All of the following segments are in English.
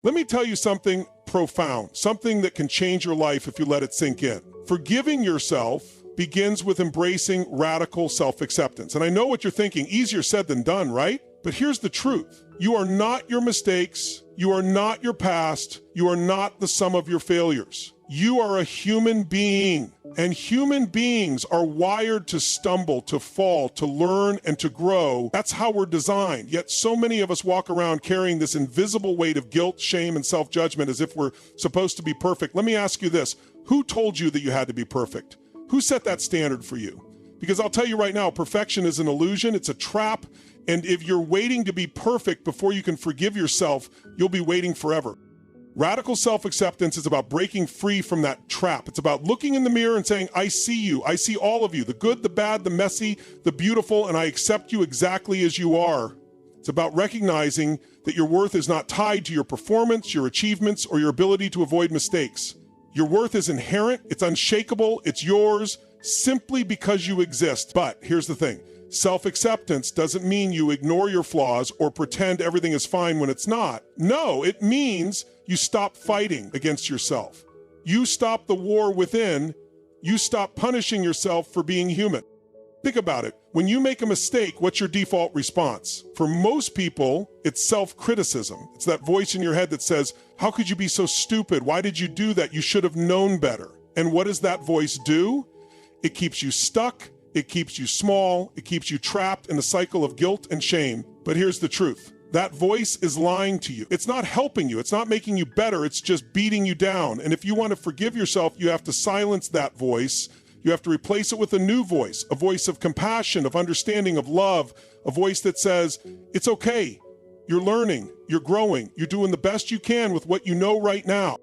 Let me tell you something profound, something that can change your life if you let it sink in. Forgiving yourself begins with embracing radical self-acceptance. And I know what you're thinking, easier said than done, right? But here's the truth. You are not your mistakes. You are not your past. You are not the sum of your failures. You are a human being, and human beings are wired to stumble, to fall, to learn, and to grow. That's how we're designed. Yet so many of us walk around carrying this invisible weight of guilt, shame, and self-judgment as if we're supposed to be perfect. Let me ask you this. Who told you that you had to be perfect? Who set that standard for you? Because I'll tell you right now, perfection is an illusion. It's a trap. And if you're waiting to be perfect before you can forgive yourself, you'll be waiting forever. Radical self-acceptance is about breaking free from that trap. It's about looking in the mirror and saying, I see you. I see all of you, the good, the bad, the messy, the beautiful, and I accept you exactly as you are. It's about recognizing that your worth is not tied to your performance, your achievements, or your ability to avoid mistakes. Your worth is inherent, it's unshakable, it's yours, simply because you exist. But here's the thing. Self-acceptance doesn't mean you ignore your flaws or pretend everything is fine when it's not. No, it means you stop fighting against yourself. You stop the war within. You stop punishing yourself for being human. Think about it. When you make a mistake, what's your default response? For most people, it's self-criticism. It's that voice in your head that says, how could you be so stupid? Why did you do that? You should have known better. And what does that voice do? It keeps you stuck. It keeps you small. It keeps you trapped in a cycle of guilt and shame. But here's the truth. That voice is lying to you. It's not helping you. It's not making you better. It's just beating you down. And if you want to forgive yourself, you have to silence that voice. You have to replace it with a new voice, a voice of compassion, of understanding, of love, a voice that says, it's okay. You're learning. You're growing. You're doing the best you can with what you know right now.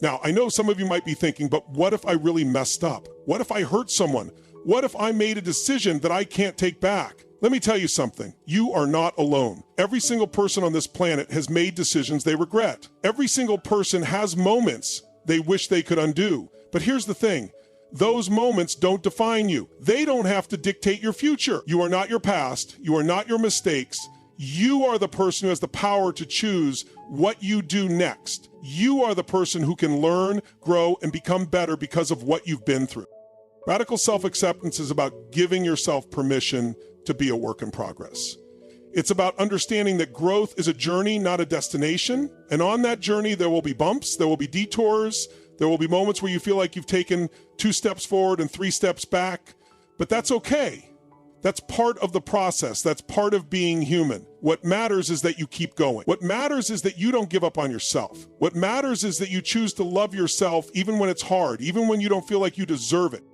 Now, I know some of you might be thinking, but what if I really messed up? What if I hurt someone? What if I made a decision that I can't take back? Let me tell you something. You are not alone. Every single person on this planet has made decisions they regret. Every single person has moments they wish they could undo. But here's the thing. Those moments don't define you. They don't have to dictate your future. You are not your past. You are not your mistakes. You are the person who has the power to choose what you do next. You are the person who can learn, grow, and become better because of what you've been through. Radical self-acceptance is about giving yourself permission to be a work in progress. It's about understanding that growth is a journey, not a destination. And on that journey, there will be bumps, there will be detours, there will be moments where you feel like you've taken 2 steps forward and 3 steps back. But that's okay. That's part of the process. That's part of being human. What matters is that you keep going. What matters is that you don't give up on yourself. What matters is that you choose to love yourself even when it's hard, even when you don't feel like you deserve it.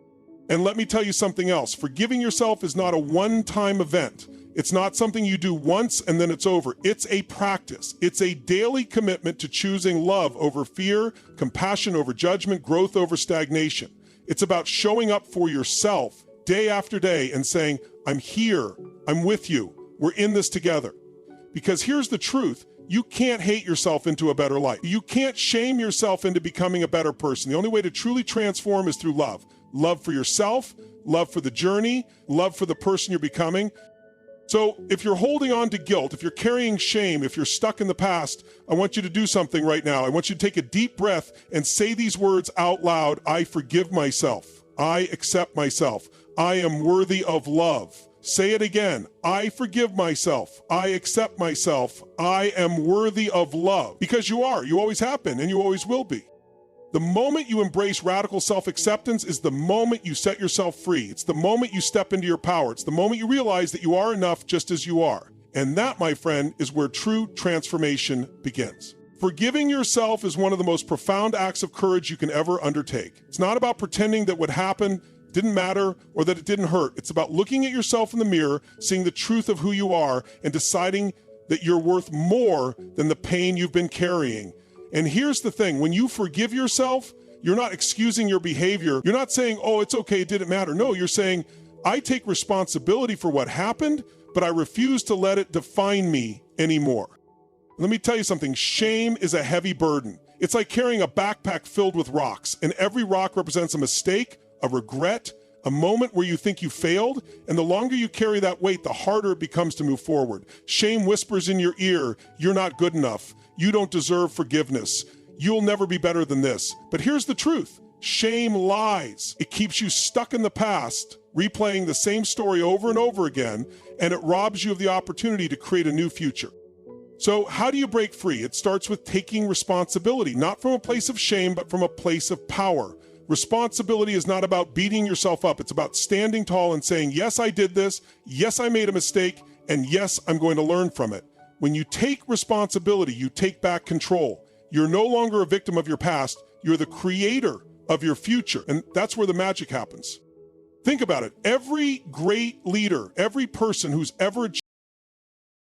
And let me tell you something else. Forgiving yourself is not a one-time event. It's not something you do once and then it's over. It's a practice. It's a daily commitment to choosing love over fear, compassion over judgment, growth over stagnation. It's about showing up for yourself day after day and saying, I'm here, I'm with you, we're in this together. Because here's the truth. You can't hate yourself into a better life. You can't shame yourself into becoming a better person. The only way to truly transform is through love. Love for yourself, love for the journey, love for the person you're becoming. So if you're holding on to guilt, if you're carrying shame, if you're stuck in the past, I want you to do something right now. I want you to take a deep breath and say these words out loud. I forgive myself. I accept myself. I am worthy of love. Say it again. I forgive myself. I accept myself. I am worthy of love. Because you are. You always have been, and you always will be. The moment you embrace radical self-acceptance is the moment you set yourself free. It's the moment you step into your power. It's the moment you realize that you are enough just as you are. And that, my friend, is where true transformation begins. Forgiving yourself is one of the most profound acts of courage you can ever undertake. It's not about pretending that what happened didn't matter or that it didn't hurt. It's about looking at yourself in the mirror, seeing the truth of who you are, and deciding that you're worth more than the pain you've been carrying. And here's the thing, when you forgive yourself, you're not excusing your behavior. You're not saying, oh, it's okay, it didn't matter. No, you're saying, I take responsibility for what happened, but I refuse to let it define me anymore. Let me tell you something, shame is a heavy burden. It's like carrying a backpack filled with rocks, and every rock represents a mistake, a regret, a moment where you think you failed, and the longer you carry that weight, the harder it becomes to move forward. Shame whispers in your ear, you're not good enough. You don't deserve forgiveness. You'll never be better than this. But here's the truth. Shame lies. It keeps you stuck in the past, replaying the same story over and over again, and it robs you of the opportunity to create a new future. So how do you break free? It starts with taking responsibility, not from a place of shame, but from a place of power. Responsibility is not about beating yourself up. It's about standing tall and saying, yes, I did this. Yes, I made a mistake. And yes, I'm going to learn from it. When you take responsibility, you take back control. You're no longer a victim of your past. You're the creator of your future. And that's where the magic happens. Think about it. Every great leader, every person who's ever achieved